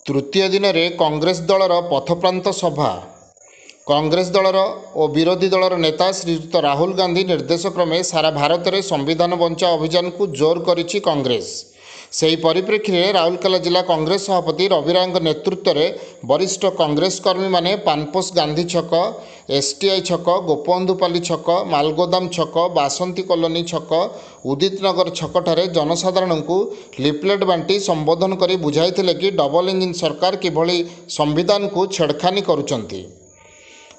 तृतीय दिन में कांग्रेस दलर पथप्रांत सभा कांग्रेस दलर और विरोधी दलर नेता श्रीयुक्त राहुल गांधी निर्देशक्रमे सारा भारत में संविधान बंचा अभियान को जोर करिछि कांग्रेस। से ही परिप्रेक्षी में राउरकेला जिला कांग्रेस सभापति रवि राय नेतृत्व में वरिष्ठ कांग्रेस कर्मी माने पानपोष गांधी छक, एसटीआई छक, गोपबंधुपाली छक, मालगोदाम छक, बासंती कॉलोनी छक, उदित नगर छकठारे जनसाधारण को लिफलेट बांटी संबोधन करी बुझाइथिले कि डबल इंजिन सरकार किभली संविधान को छेड़खानी करुचंती।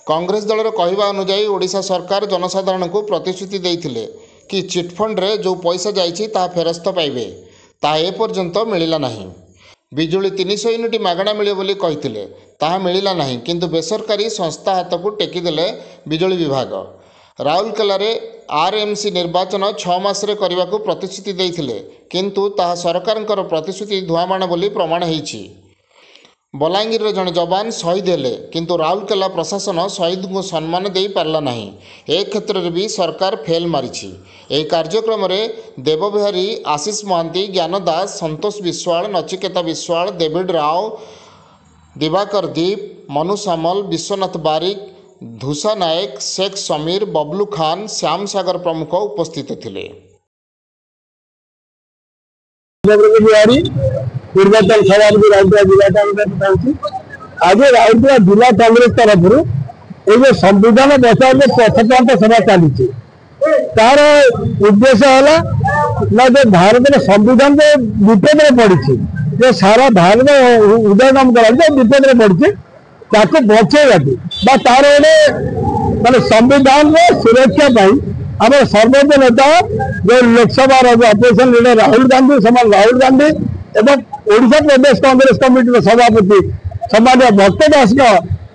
कांग्रेस दलर कहवा अनुसार ओडिशा सरकार जनसाधारण को प्रतिश्रुति देइथिले कि चिटफंड रे जो पैसा जाइछि ता फेरस्त पाइबे, ता एपर्यंत मिलिला नहीं। बिजुली 300 यूनिट मागणा मिले बोली कहिथिले, ताहा मिलिला नहीं, किंतु बेसरकारी संस्था हाथ को टेकीदेले बिजुली विभाग। राउरकेला रे आरएमसी निर्वाचन 6 मासरे करने को प्रतिश्रुति देइथिले, किंतु ताहा सरकारଙ୍କର प्रतिश्रुति धुआमाण बोली प्रमाण होईछि। बलांगीर जड़े जवान शहीद हेले, किंतु राउरकेला प्रशासन शहीद को सम्मान दे पारला नहीं। ए क्षेत्र में भी सरकार फेल मारिछि। एही कार्यक्रम में देवबिहारी, आशीष महांती, ज्ञान दास, संतोष विश्वाल, नचिकेता विश्वाल, डेविड राव, दिवाकर दीप, मनु सामल, विश्वनाथ बारिक, धूषा नायक, शेख समीर, बबलू खान, श्याम सागर प्रमुख उपस्थित थिले। पूर्वतन सभापति राउरकेला जिला कांग्रेस आज राउरकेला जिला कांग्रेस तरफ संविधान बचाव पथप्रांत सभा चली। तार उद्देश्य है भारत संविधान विपद में पड़ी, सारा भारत उदयगम कर विपद में पड़ी, बचेगा तार गोटे संविधान सुरक्षा आम सर्वोच्च नेता जो लोकसभा अपोजिशन लीडर राहुल गांधी एवं ओडिशा प्रदेश कांग्रेस कमिटी सभापति सम्मान्य भक्त दास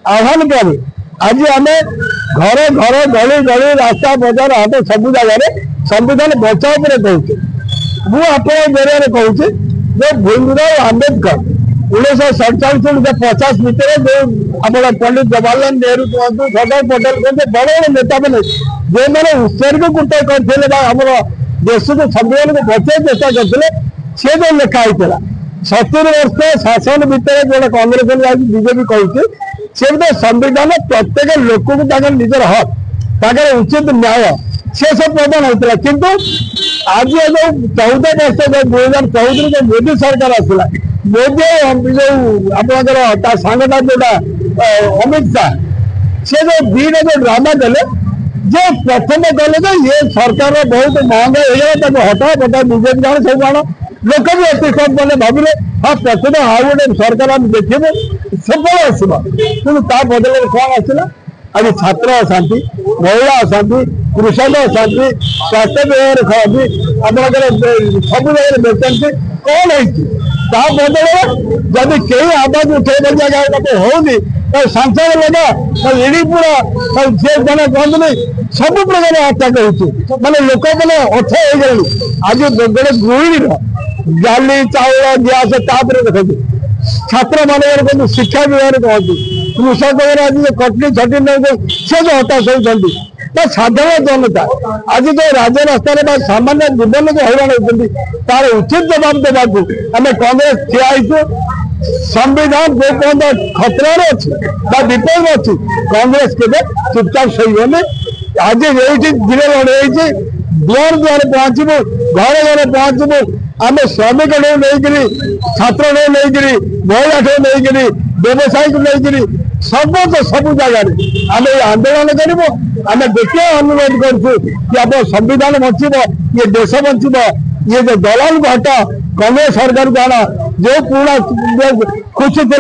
आह्वान पर आज आम घर घर गली गली रास्ता बजार हाट सब जगह संविधान बचाव पर कहूँ। मुझे कहूँ जो भीमराव आंबेडकर 1947 50 भितर जो आम पंडित जवाहरलाल नेहरू कहतु, सरदार पटेल कहते बड़ बड़ नेता मैंने जो मैंने उत्सर्गीकृत करते आम देश को संविधान को बचाई चेष्टा करते सी जो लिखाई 70 वर्ष शासन भितर जो कांग्रेस बीजेपी कहूँ से संविधान प्रत्येक लोक को निजर हक उचित न्याय से सब प्रदान होता, किंतु आज जो 14 वर्ष 2014 जो मोदी सरकार आसला, मोदी जो आप सांगटा जोटा अमित शाह से जो दिन जो ड्रामा देले जो प्रथम कहले ये सरकार बहुत महंगा हो हटा बता बीजेपी जाने सब जान लोक भी अतिशय मैंने भाविले हाँ प्रथम आउ गोटे सरकार आम देखिए सब आसवा, कि बदल कौन आसला आज छात्र अशांति, महिला अशांति, कृषक अशांति, स्वास्थ्य विभाग खराबी आप सब जगह बेचंती कौन है बदल जब कई आवाज उठे जगह होनी सांसद लगा इडी पूरा से जन कहते सब प्रकार अटैक हो माने लोक मैंने अथ हो गले। आज गोटे गृहिणी डाली चाउल गैस देखते छात्र मान शिक्षा विभाग कहती कृषक आज कटनी छटी से जो हताश होती साधारण जनता आज जो राजरास्तार सामान्य जीवन को हैरान होती तार उचित जवाब देवाक आम कांग्रेस ठिया। संविधान जो पर्यटन खतरा अच्छी विपद में अच्छी कांग्रेस के चुपचाप सही आज ये जिले लड़े दुआर दुआर पहुंचबू घर घर पहुंचबू आम श्रमिक नहीं छात्र नहीं महिला नहीं व्यवसायी को नहीं सब जगह आम आंदोलन करूँ आम देखिए अनुरोध करूँ कि आप संविधान बचब ये देश बचब ये जो दलाल घाटा कांग्रेस सरकार को आना जो पुराना खुशी थी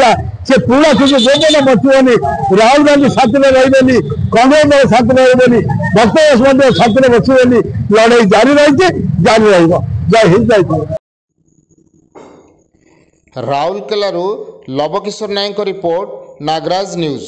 से पुराना खुशी जो बचबनी राहुल गांधी साथ में रही कांग्रेस दल साथ में रही भक्त दास साथ में बचबनी लड़ाई जारी रही जारी रही हिंद। राउरकेला लवकिशोर नायक रिपोर्ट, नागराज न्यूज।